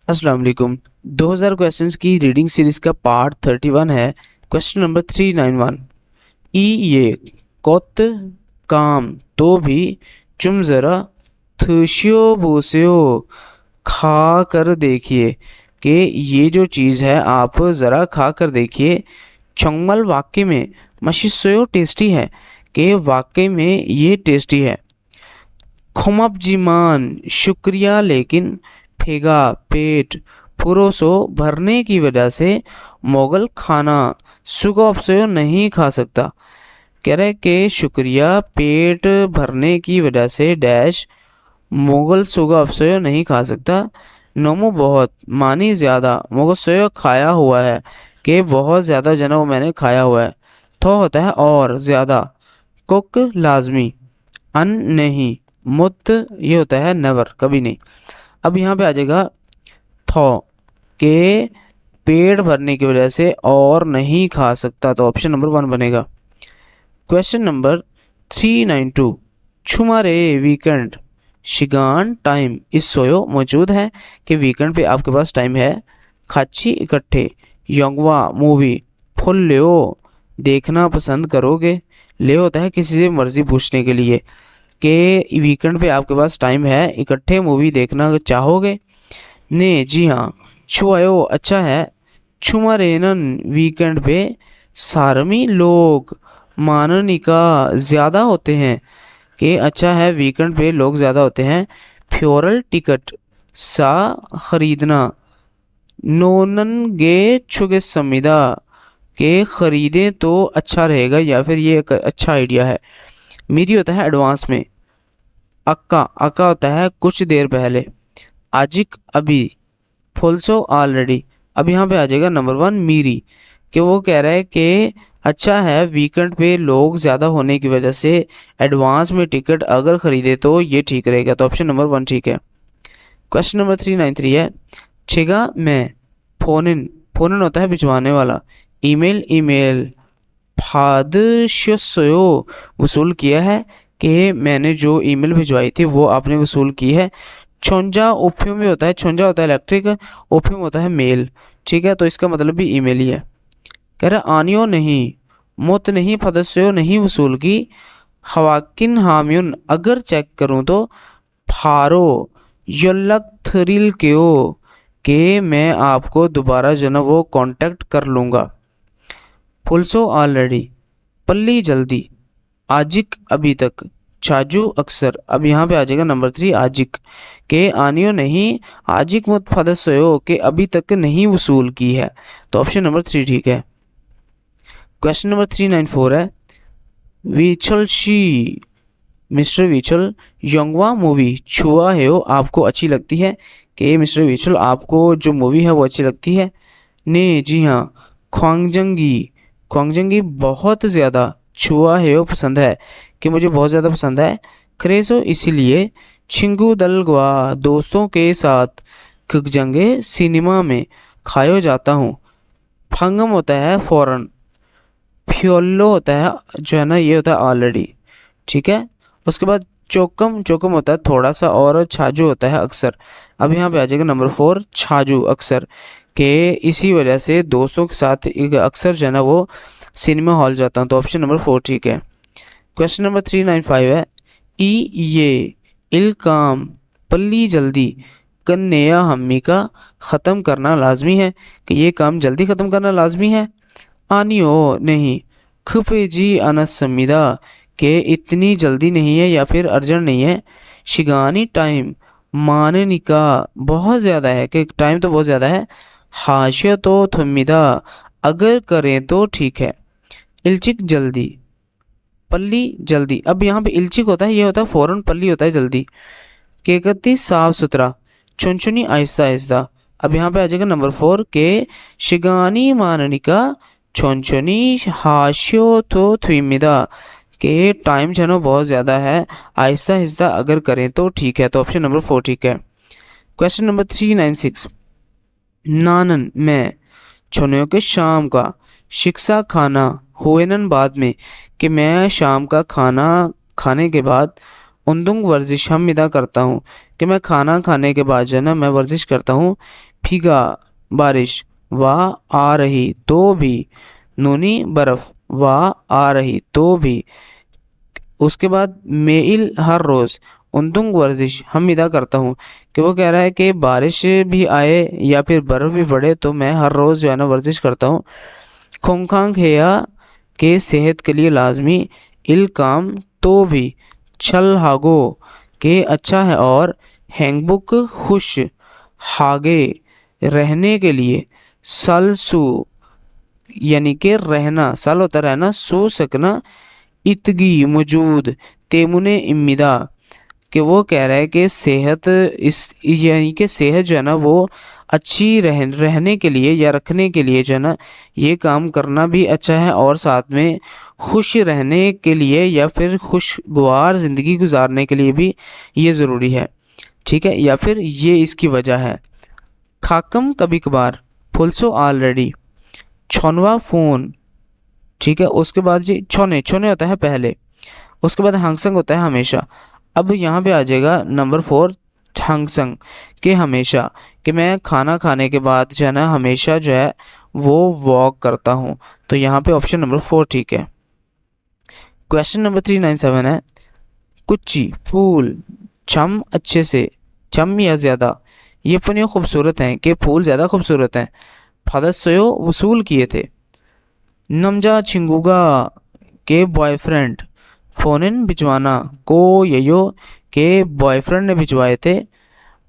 अस्सलाम वालेकुम। 2000 क्वेश्चंस की रीडिंग सीरीज का पार्ट 31 है। Question number 391। ई ये कोत काम तो भी चुम जरा थुशियो बोसियो खा कर देखिए कि ये जो चीज़ है आप ज़रा खा कर देखिए। चंगमल वाकई में मशीसोयो टेस्टी है कि वाकई में ये टेस्टी है। खुमबजीमान शुक्रिया लेकिन फेगा पेट पुरोसो भरने की वजह से मोगल खाना सुगोपसो नहीं खा सकता। कह रहे कि शुक्रिया पेट भरने की वजह से डैश मोगल सुगोपसो नहीं खा सकता। नोमो बहुत मानी ज़्यादा मोगसोयो खाया हुआ है कि बहुत ज़्यादा जना वो मैंने खाया हुआ है। थो होता है और ज़्यादा। कुक लाजमी। अन नहीं। मुत ये होता है नेवर कभी नहीं। अब यहाँ पे आ जाएगा थौ के पेट भरने की वजह से और नहीं खा सकता, तो ऑप्शन नंबर 1 बनेगा। Question number 392। छुमारे वीकेंड शिगान टाइम इस सोयो मौजूद है कि वीकेंड पे आपके पास टाइम है। खाची इकट्ठे योंगवा मूवी फुल लियो देखना पसंद करोगे। ले होता है किसी से मर्जी पूछने के लिए कि वीकेंड पे आपके पास टाइम है, इकट्ठे मूवी देखना चाहोगे। ने जी हाँ। छुआयो अच्छा है। छुमारेनन वीकेंड पे सारमी लोग माननिका ज़्यादा होते हैं कि अच्छा है वीकेंड पे लोग ज़्यादा होते हैं। फ्योरल टिकट सा खरीदना नोनन गे छुगे समिदा के खरीदें तो अच्छा रहेगा या फिर ये एक अच्छा आइडिया है। मेरी होता है एडवांस में। अक्का अक्का होता है कुछ देर पहले। आजिक अभी। फुलसो ऑलरेडी। अब यहाँ पे आ जाएगा नंबर 1 मीरी कि वो कह रहा है कि अच्छा है वीकेंड पे लोग ज़्यादा होने की वजह से एडवांस में टिकट अगर ख़रीदे तो ये ठीक रहेगा, तो ऑप्शन नंबर 1 ठीक है। क्वेश्चन नंबर 393 है। छेगा मैं फोन इन। फोन इन होता है भिजवाने वाला। ईमेल ईमेल फादशयो वसूल किया है कि मैंने जो ईमेल भिजवाई थी वो आपने वसूल की है। छोंजा ओपियम में होता है, छोंजा होता है इलेक्ट्रिक, ओपियम होता है मेल। ठीक है, तो इसका मतलब भी ईमेल ही है। कह रहा आनियो नहीं मुत नहीं फदस्यो नहीं वसूल की। हवाकिन हाम्युन अगर चेक करूं तो फारो यल्लक थ्रिल क्यों कि मैं आपको दोबारा जो ना वो कांटेक्ट कर लूँगा। फुलसो ऑलरेडी। पल्ली जल्दी। आजिक अभी तक। छाजू अक्सर। अब यहाँ पे आ जाएगा नंबर 3 आजिक के आनियो नहीं आजिक मुत फदस्यो के अभी तक नहीं वसूल की है, तो ऑप्शन नंबर 3 ठीक है। क्वेश्चन नंबर 394 है। विचल शी मिस्टर विचल योंगवा मूवी छुआ है हो आपको अच्छी लगती है कि मिस्टर विचल आपको जो मूवी है वो अच्छी लगती है। ने जी हाँ। ख्वांगजंगी ख्वांगजंगी बहुत ज़्यादा छुआ है वो पसंद है कि मुझे बहुत ज़्यादा पसंद है। क्रेजो इसीलिए छिंगू दलगवा दोस्तों के साथ खगजंगे सिनेमा में खायो जाता हूँ। फंगम होता है फौरन। फ्योल्लो होता है जो है ना ये होता है ऑलरेडी। ठीक है। उसके बाद चोकम चोकम होता है थोड़ा सा, और छाजू होता है अक्सर। अब यहाँ पे आ जाएगा नंबर 4 छाजू अक्सर के इसी वजह से दोस्तों के साथ अक्सर जो है ना वो सिनेमा हॉल जाता हूँ, तो ऑप्शन नंबर 4 ठीक है। क्वेश्चन नंबर 395 है। ई ये इल काम पल्ली जल्दी कन्या हम्मी का ख़त्म करना लाजमी है कि ये काम जल्दी ख़त्म करना लाजमी है। आनियो नहीं। खुपे जी अनसमिदा के इतनी जल्दी नहीं है या फिर अर्जेंट नहीं है। शिगानी टाइम माननी का बहुत ज़्यादा है कि टाइम तो बहुत ज़्यादा है। हाशिया तो थमिदा अगर करें तो ठीक है। इल्चिक जल्दी। पल्ली जल्दी। अब यहाँ पे इल्चिक होता है ये होता है फौरन, पल्ली होता है जल्दी। केकती साफ सुथरा चुनचुनी आहिस्ता आहिस्ता। अब यहाँ पे आ जाएगा नंबर 4 के शिगानी माननिका चुनचुनी हाशियो तो थुमिदा के टाइम जो है ना बहुत ज़्यादा है, आहिस्ता आहिस्ता अगर करें तो ठीक है, तो ऑप्शन नंबर 4 ठीक है। Question number 396। नानन मैं छोनियों के शाम का शिक्षा खाना हुएनन बाद में कि मैं शाम का खाना खाने के बाद उन्दुंग वर्जिश हम इदा करता हूँ कि मैं खाना खाने के बाद जो है ना मैं वर्जिश करता हूँ। भीगा बारिश, वाह आ रही तो भी। नूनी बर्फ, वाह आ रही तो भी। उसके बाद मेल हर रोज़, उन्दुंग वर्जिश हम इदा करता हूँ कि वो कह रहा है कि बारिश भी आए या फिर बर्फ़ भी पड़े तो मैं हर रोज़ जो है ना वर्जिश करता हूँ। खोंखांग हेया के सेहत के लिए लाजमी, इल काम तो भी। छल हागो के अच्छा है और। हैंगबुक खुश, हागे रहने के लिए। सलसु यानी कि रहना, सल होता है रहना, सो सकना। इतगी मौजूद, तेमुने इम्मिदा कि वो कह रहा है कि सेहत इस यानी कि सेहत जो है ना वो अच्छी रहने के लिए या रखने के लिए जो है ना ये काम करना भी अच्छा है और साथ में खुश रहने के लिए या फिर खुशगवार ज़िंदगी गुजारने के लिए भी ये ज़रूरी है। ठीक है, या फिर ये इसकी वजह है। खाकम कभी कभार, फुलसो ऑलरेडी। छनवा फ़ोन, ठीक है। उसके बाद जी छोने, छोने होता है पहले। उसके बाद हंगसंग होता है हमेशा। अब यहाँ पे आ जाएगा नंबर 4 हंगसंग के हमेशा, कि मैं खाना खाने के बाद जो है ना हमेशा जो है वो वॉक करता हूँ। तो यहाँ पे ऑप्शन नंबर 4 ठीक है। क्वेश्चन नंबर 397 है कुच्ची फूल छम अच्छे से, छम या ज़्यादा। ये पनियों खूबसूरत हैं कि फूल ज़्यादा खूबसूरत हैं। फदस्यो वसूल किए थे। नमजा छिंगुगा के बॉयफ्रेंड, फ़ोन भिजवाना को ययो के बॉयफ्रेंड ने भिजवाए थे।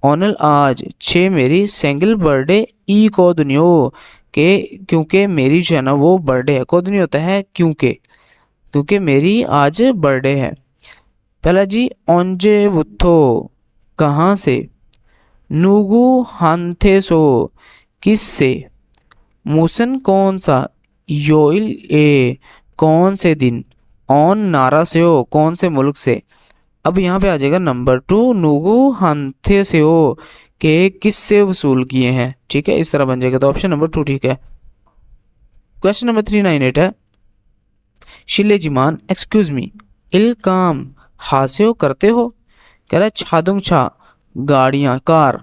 ओनल आज छे मेरी सिंगल बर्थडे ई को दुनियो के क्योंकि मेरी जो है ना वो बर्थडे है। को दुनिया होता है क्योंकि मेरी आज बर्थडे है। पहला जी ओंजे वुथो कहाँ से। नूगू हांथे सो किस से। मूसन कौन सा, योइल ए कौन से दिन। ऑन नारा से हो कौन से मुल्क से। अब यहाँ पे आ जाएगा नंबर 2 नूगू हांथे से हो के किस से वसूल किए हैं। ठीक है, इस तरह बन जाएगा तो ऑप्शन नंबर 2 ठीक है। क्वेश्चन नंबर 398 है शिले जिमान एक्सक्यूज मी इल काम हास्यो करते हो। कह रहा है छादुंग छा गाड़ियाँ कार।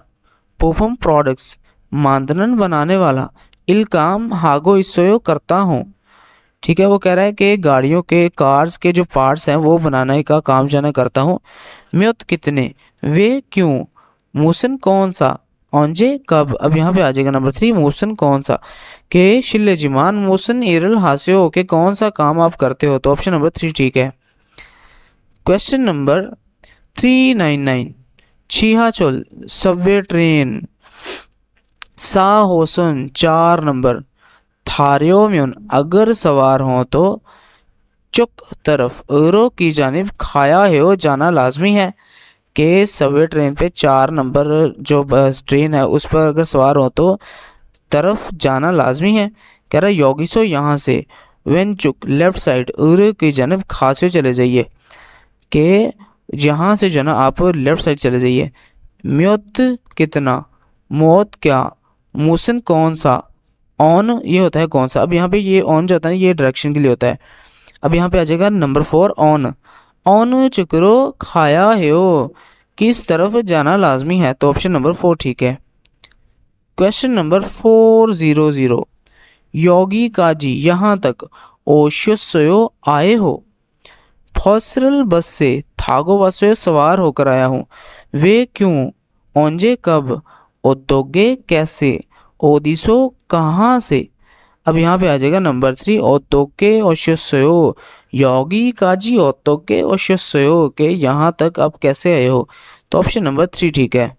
पोफम प्रोडक्ट्स मानदनन बनाने वाला। इल काम हागो इसोयो करता हूँ। ठीक है, वो कह रहा है कि गाड़ियों के कार्स के जो पार्ट्स हैं वो बनाने का काम जो है करता हूँ। म्युत कितने, वे क्यों। मोशन कौन सा, औंजे कब। अब यहाँ पे आ जाएगा नंबर 3 मोशन कौन सा के शिल्ले जिमान मोशन एरल हास्यो के कौन सा काम आप करते हो। तो ऑप्शन नंबर 3 ठीक है। क्वेश्चन नंबर 399 छिहाचोल सबवे ट्रेन सा होसन 4 नंबर। थारियोम्यून अगर सवार हो तो। चुक तरफ एरो की जानिब खाया है वो जाना लाजमी है। कि सबवे ट्रेन पे 4 नंबर जो बस ट्रेन है उस पर अगर सवार हो तो तरफ जाना लाजमी है। कह रहा योगीसो यहाँ से वेन चुक लेफ्ट साइड एरो की जानिब खासे चले जाइए। कि यहाँ से जो ना आप लेफ्ट साइड चले जाइए। म्योत कितना, मौत क्या, मूसन कौन सा, ऑन ये होता है कौन सा। अब यहाँ पे ये ऑन जो होता है ये डायरेक्शन के लिए होता है। अब यहाँ पे आ जाएगा नंबर 4 ऑन। ऑन चुकरो खाया है वो किस तरफ जाना लाजमी है। तो ऑप्शन नंबर 4 ठीक है। क्वेश्चन नंबर 400 योगी काजी यहाँ तक ओशो आए हो। फॉसरल बस से थागो बसों सवार होकर आया हूँ। वे क्यों, ओंजे कब, ओतोगे कैसे, ओदिसो कहाँ से। अब यहाँ पे आ जाएगा नंबर 3 ओतोके ओशोसयो योगी काजी ओतोके ओशोसयो के यहाँ तक आप कैसे आए हो। तो ऑप्शन नंबर 3 ठीक है।